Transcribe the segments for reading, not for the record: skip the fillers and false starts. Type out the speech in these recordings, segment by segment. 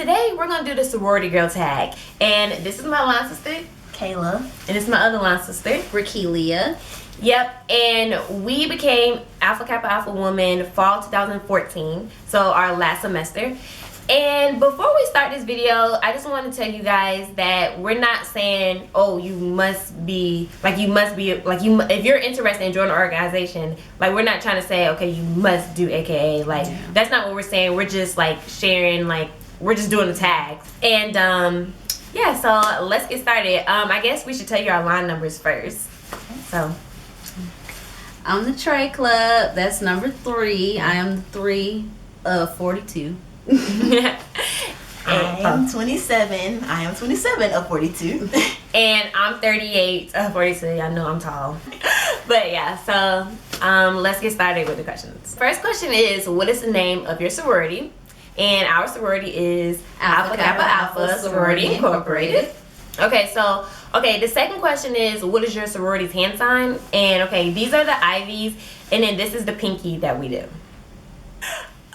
today we're gonna do the sorority girl tag, and this is my line sister Kayla, and it's my other line sister Rakelia. Yep, and we became Alpha Kappa Alpha Woman fall 2014, so our last semester. And before we start this video, I just want to tell you guys that we're not saying, oh, if you're interested in joining an organization, like, we're not trying to say, okay, you must do AKA, like, that's not what we're saying. We're just like sharing, like, we're just doing the tags. And yeah, so let's get started. I guess we should tell you our line numbers first. So I'm the Trey Club. That's number 3. I am the 3 of 42. I am 27. I am 27 of 42. And I'm 38 of 42. I know I'm tall. But yeah, so let's get started with the questions. First question is, what is the name of your sorority? And our sorority is Alpha Kappa Alpha Sorority Incorporated. Okay, so the second question is, what is your sorority's hand sign? And okay, these are the Ivies, and then this is the pinky that we do.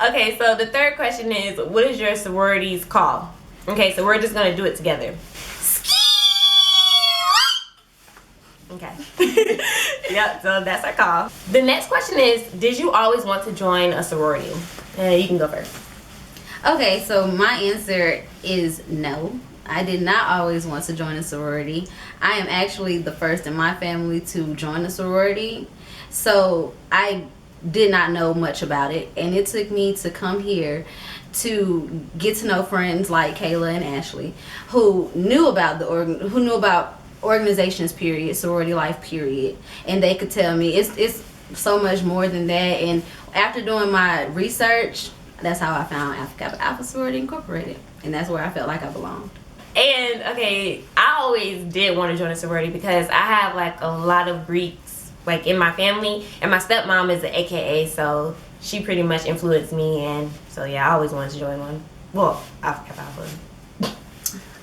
Okay, so the third question is, what is your sorority's call? Okay, so we're just gonna do it together. Okay. Yep, so that's our call. The next question is, did you always want to join a sorority? You can go first. Okay, so my answer is no. I did not always want to join a sorority. I am actually the first in my family to join a sorority. So I did not know much about it, and it took me to come here to get to know friends like Kayla and Ashley who knew about organizations, period, sorority life, period, and they could tell me it's so much more than that. And after doing my research, that's how I found Alpha Kappa Alpha Sorority Incorporated, and that's where I felt like I belonged. And okay, I always did want to join a sorority because I have like a lot of Greeks like in my family, and my stepmom is an AKA, so she pretty much influenced me, and so yeah, I always wanted to join one. Well, Alpha Kappa Alpha.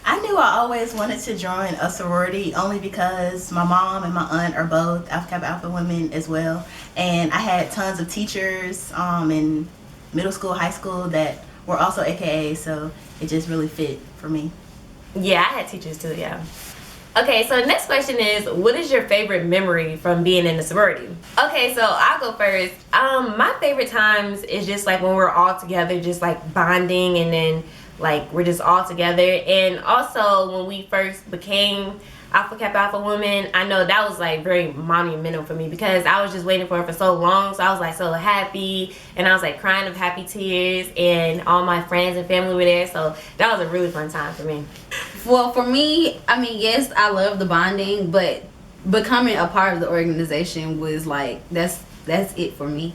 I knew I always wanted to join a sorority only because my mom and my aunt are both Alpha Kappa Alpha women as well, and I had tons of teachers in middle school, high school that were also AKA, so it just really fit for me. Yeah, I had teachers too, yeah. Okay, so the next question is, what is your favorite memory from being in the sorority? Okay, so I'll go first. My favorite times is just like when we're all together, just like bonding, and then like we're just all together. And also when we first became Alpha Kappa Alpha Woman, I know that was like very monumental for me because I was just waiting for it for so long. So I was like so happy, and I was like crying of happy tears, and all my friends and family were there. So that was a really fun time for me. Well, for me, I mean, yes, I love the bonding, but becoming a part of the organization was like, that's it for me.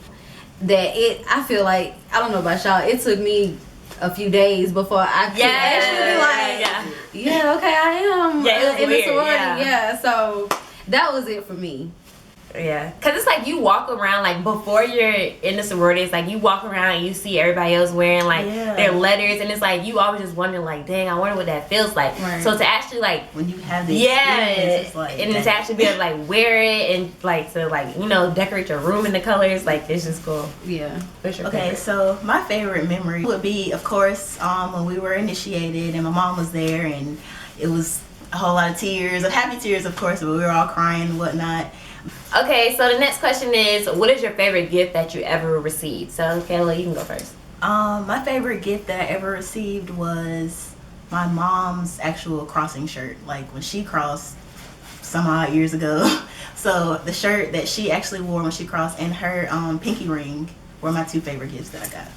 I feel like, I don't know about y'all, it took me a few days before I could actually be like, yeah, okay, I am in the sorority. Yeah, so that was it for me. Yeah, because it's like you walk around, like before you're in the sorority, it's like you walk around and you see everybody else wearing like their letters, and it's like you always just wonder like, dang, I wonder what that feels like. Right. So to actually like when you have the experience, it's like, and to actually be able to like wear it and like to like, you know, decorate your room in the colors, like it's just cool. Yeah. Okay, so my favorite memory would be, of course, when we were initiated and my mom was there, and it was a whole lot of tears, of happy tears, of course, but we were all crying and whatnot. Okay, so the next question is, what is your favorite gift that you ever received? So Kayla, you can go first. My favorite gift that I ever received was my mom's actual crossing shirt, like when she crossed some odd years ago. So the shirt that she actually wore when she crossed and her pinky ring were my 2 favorite gifts that I got.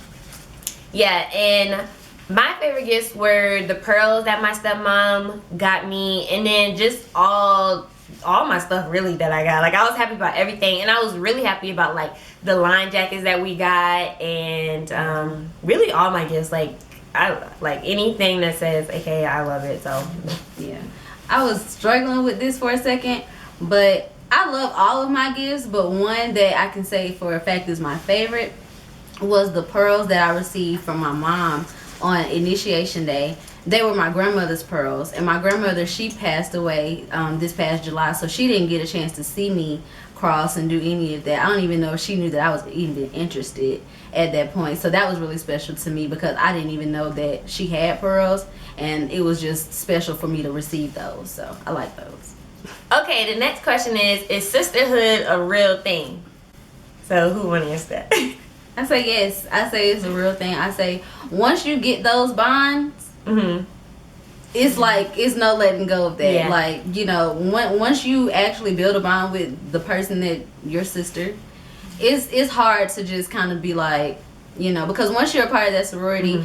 Yeah, and my favorite gifts were the pearls that my stepmom got me, and then just all my stuff really that I got. Like, I was happy about everything, and I was really happy about like the line jackets that we got, and really all my gifts. Like, I like anything that says AKA I love it. So yeah, I was struggling with this for a second, but I love all of my gifts, but one that I can say for a fact is my favorite was the pearls that I received from my mom on initiation day. they were my grandmother's pearls, and my grandmother, she passed away this past July, so she didn't get a chance to see me cross and do any of that. I don't even know if she knew that I was even interested at that point. So that was really special to me because I didn't even know that she had pearls, and it was just special for me to receive those. So I like those. Okay, the next question is sisterhood a real thing? So who want to answer that? I say yes. I say it's a real thing. I say once you get those bonds, it's like it's no letting go of that. Yeah. Like, you know, once you actually build a bond with the person that your sister, it's hard to just kind of be like, you know, because once you're a part of that sorority,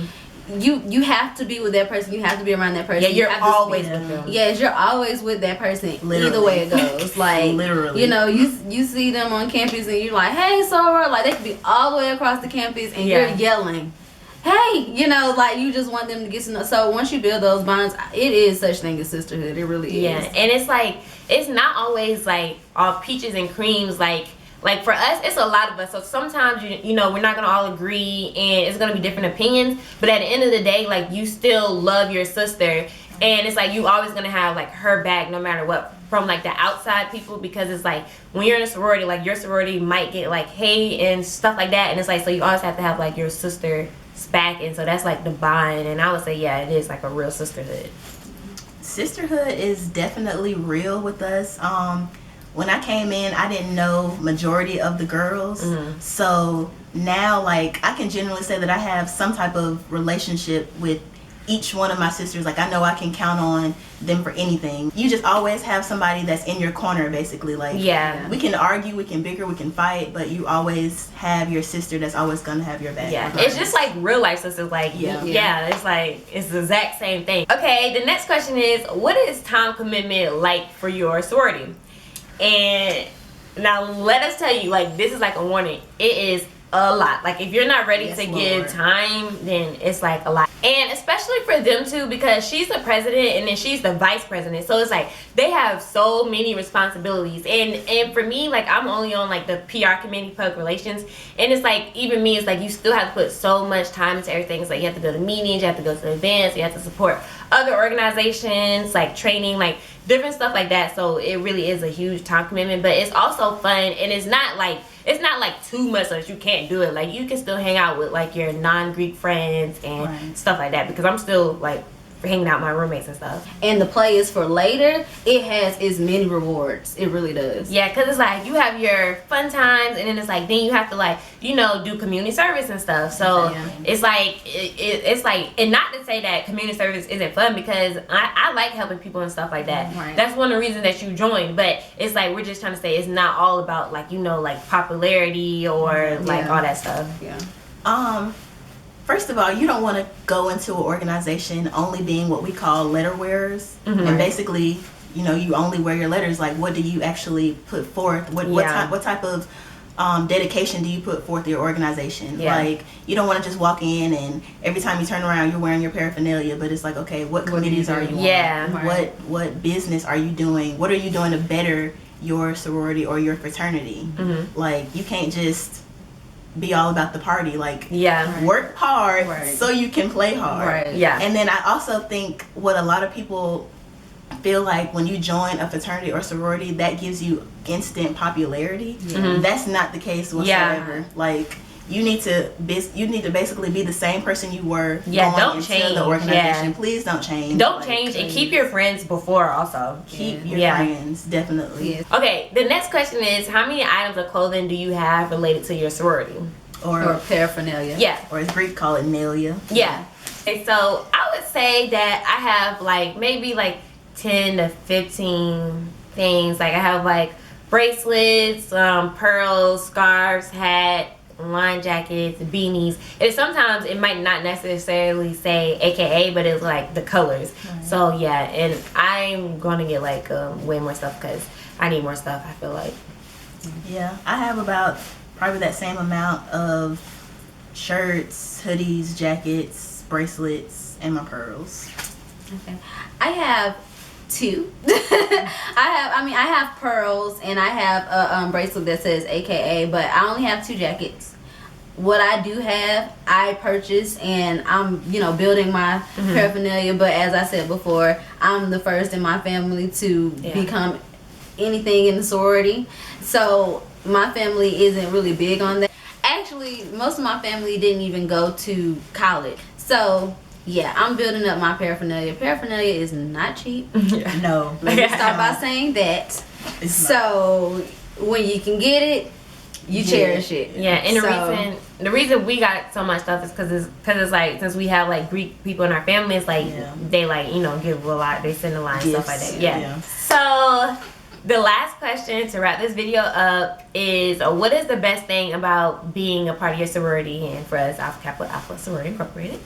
you have to be with that person. You have to be around that person. Yeah, you're have to always with them. Yes, you're always with that person. Literally. Either way it goes. Like, Literally. you know, you see them on campus and you're like, hey, soror. Like, they could be all the way across the campus and you're yelling, hey, you know, like, you just want them to get to know. So once you build those bonds, it is such thing as sisterhood. It really is. Yeah, and it's like, it's not always like all peaches and creams. Like for us, it's a lot of us. So sometimes, you know, we're not going to all agree and it's going to be different opinions. But at the end of the day, like, you still love your sister. And it's like you always going to have like her back no matter what, from like the outside people. Because it's like when you're in a sorority, like your sorority might get like hate and stuff like that. And it's like, so you always have to have like your sister's back. And so that's like the bond. And I would say, yeah, it is like a real sisterhood. Sisterhood is definitely real with us. When I came in, I didn't know majority of the girls. So now, like, I can generally say that I have some type of relationship with each one of my sisters. Like, I know I can count on them for anything. You just always have somebody that's in your corner, basically. Like, we can argue, we can bicker, we can fight, but you always have your sister that's always gonna have your back. Yeah, it's just like real life sisters. Like, it's like, it's the exact same thing. Okay, the next question is, what is time commitment like for your sorority? And now let us tell you, like, this is like a warning. It is a lot. Like, if you're not ready to give time, then it's like a lot. And especially for them too, because she's the president and then she's the vice president. So it's like they have so many responsibilities. And for me, like, I'm only on like the PR committee, public relations, and it's like, even me, it's like you still have to put so much time into everything. It's like you have to go to meetings, you have to go to events, you have to support other organizations, like training, like different stuff like that. So it really is a huge time commitment, but it's also fun, and it's not like too much so that you can't do it. Like, you can still hang out with like your non-Greek friends and stuff like that, because I'm still like hanging out with my roommates and stuff. And the play is for later. It has its many rewards. It really does. Yeah, because it's like you have your fun times, and then it's like then you have to, like, you know, do community service and stuff. So it's like it's like, and not to say that community service isn't fun, because I like helping people and stuff like that. That's one of the reasons that you joined. But it's like, we're just trying to say it's not all about, like, you know, like popularity or like all that stuff. First of all, you don't want to go into an organization only being what we call letter wearers. And basically, you know, you only wear your letters. Like, what do you actually put forth? What type of dedication do you put forth to your organization? Like, you don't want to just walk in and every time you turn around you're wearing your paraphernalia, but it's like, okay, what committees are you on? What business are you doing? What are you doing to better your sorority or your fraternity? Like, you can't just be all about the party. Like, work hard so you can play hard. And then I also think what a lot of people feel like when you join a fraternity or sorority, that gives you instant popularity. That's not the case whatsoever. Like, you need to basically be the same person you were going into the organization. Please don't change. Don't change, and keep your friends before also. Keep your friends, definitely. Okay, the next question is, how many items of clothing do you have related to your sorority? Or paraphernalia. Or as Greek call it, nalia. Okay, so I would say that I have like maybe like 10 to 15 things. Like, I have like bracelets, pearls, scarves, hat, line jackets, beanies. And sometimes it might not necessarily say AKA, but it's like the colors. So yeah, and I'm gonna get like way more stuff because I need more stuff, I feel like. I have about probably that same amount of shirts, hoodies, jackets, bracelets, and my pearls. I have 2. I have pearls, and I have a bracelet that says AKA, but I only have 2 jackets. what I do have, I purchase, and I'm, you know, building my paraphernalia. But as I said before, I'm the first in my family to become anything in the sorority. So my family isn't really big on that. Actually, most of my family didn't even go to college. So yeah, I'm building up my paraphernalia. Paraphernalia is not cheap. No. Let me start by saying that. So when you can get it, you cherish it. Yeah, and the reason we got so much stuff is because it's like, since we have like Greek people in our family, it's like they like, you know, give a lot, they send a lot and stuff like that. Yeah. So the last question to wrap this video up is, what is the best thing about being a part of your sorority? And for us, Alpha Kappa Alpha Sorority Incorporated.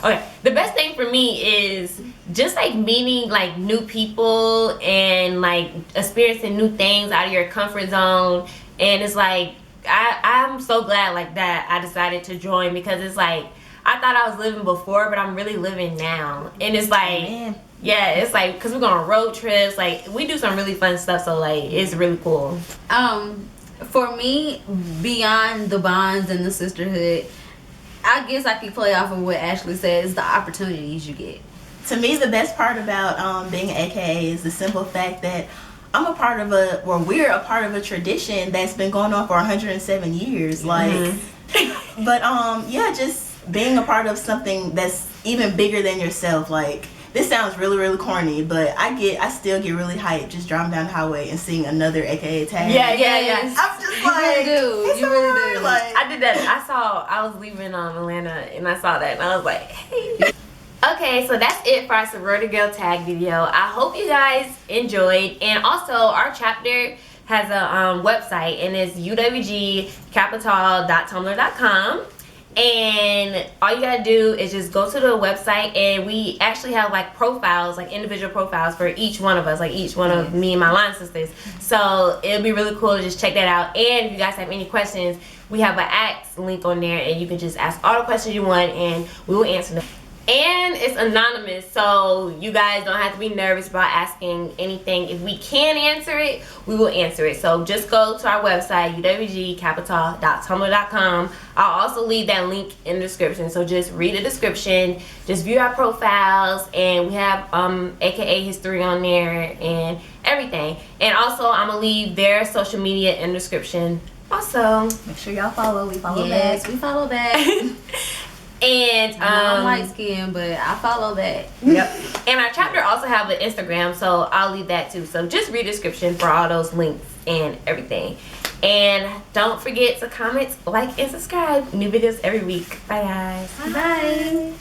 Okay, the best thing for me is just like meeting like new people and like experiencing new things out of your comfort zone. And it's like I'm so glad like that I decided to join, because it's like I thought I was living before, but I'm really living now. And it's like yeah, it's like, because we're going on road trips, like we do some really fun stuff, so like it's really cool. For me, beyond the bonds and the sisterhood, I guess I could play off of what Ashley said, is the opportunities you get. To me, the best part about being an AKA is the simple fact that we're a part of a tradition that's been going on for 107 years. Like, but yeah, just being a part of something that's even bigger than yourself. Like, this sounds really, really corny, but I still get really hyped just driving down the highway and seeing another AKA tag. Yeah. I'm just like, you really do. Like, I did that. I was leaving Atlanta and I saw that and I was like, hey. Okay, so that's it for our sorority girl tag video. I hope you guys enjoyed, and also our chapter has a website, and it's uwgcapital.tumblr.com. And all you gotta do is just go to the website, and we actually have like profiles, like individual profiles for each one of us, like each one of me and my line sisters. So it'll be really cool to just check that out. And if you guys have any questions, we have an Ask link on there, and you can just ask all the questions you want and we will answer them. And it's anonymous, so you guys don't have to be nervous about asking anything. If we can answer it, we will answer it. So just go to our website, uwgcapital.tumblr.com. I'll also leave that link in the description, so just read the description, just view our profiles, and we have AKA history on there and everything. And also I'm gonna leave their social media in the description also. Make sure y'all follow. We follow back. Yes, we follow back. And I'm light skinned, but I follow that. Yep. And our chapter also have an Instagram, so I'll leave that too. So just read the description for all those links and everything. And don't forget to comment, like, and subscribe. New videos every week. Bye guys. Bye.